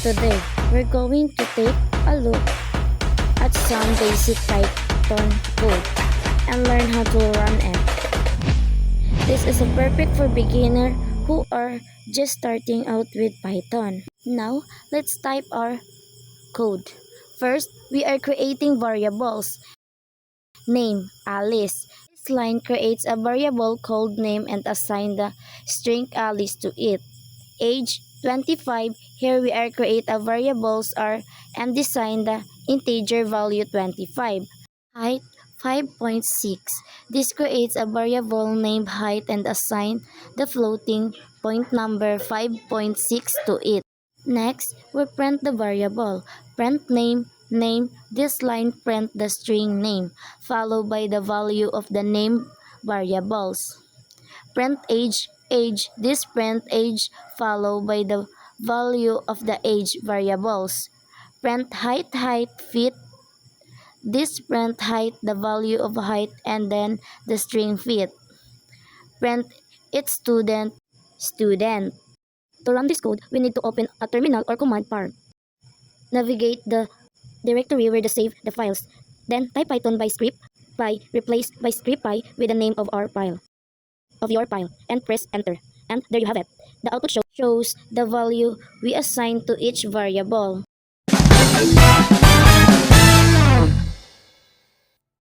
Today, we're going to take a look at some basic Python code and learn how to run it. This is perfect for beginners who are just starting out with Python. Now, let's type our code. First, we are creating variables. Name, Alice. This line creates a variable called name and assign the string Alice to it. Age 25, here we are create a variables r and design the integer value 25. Height 5.6. This creates a variable named height and assign the floating point number 5.6 to it. Next, we print the variable. Print name. This line print the string name, followed by the value of the name variables. Print age. This print age, followed by the value of the age variables. Print height, feet. This print height, the value of height, and then the string feet. Print its student. To run this code, we need to open a terminal or command prompt. Navigate the directory where to save the files. Then type Python by script py replace by script py with the name of your file and press enter. And there you have it. The output shows the value we assigned to each variable.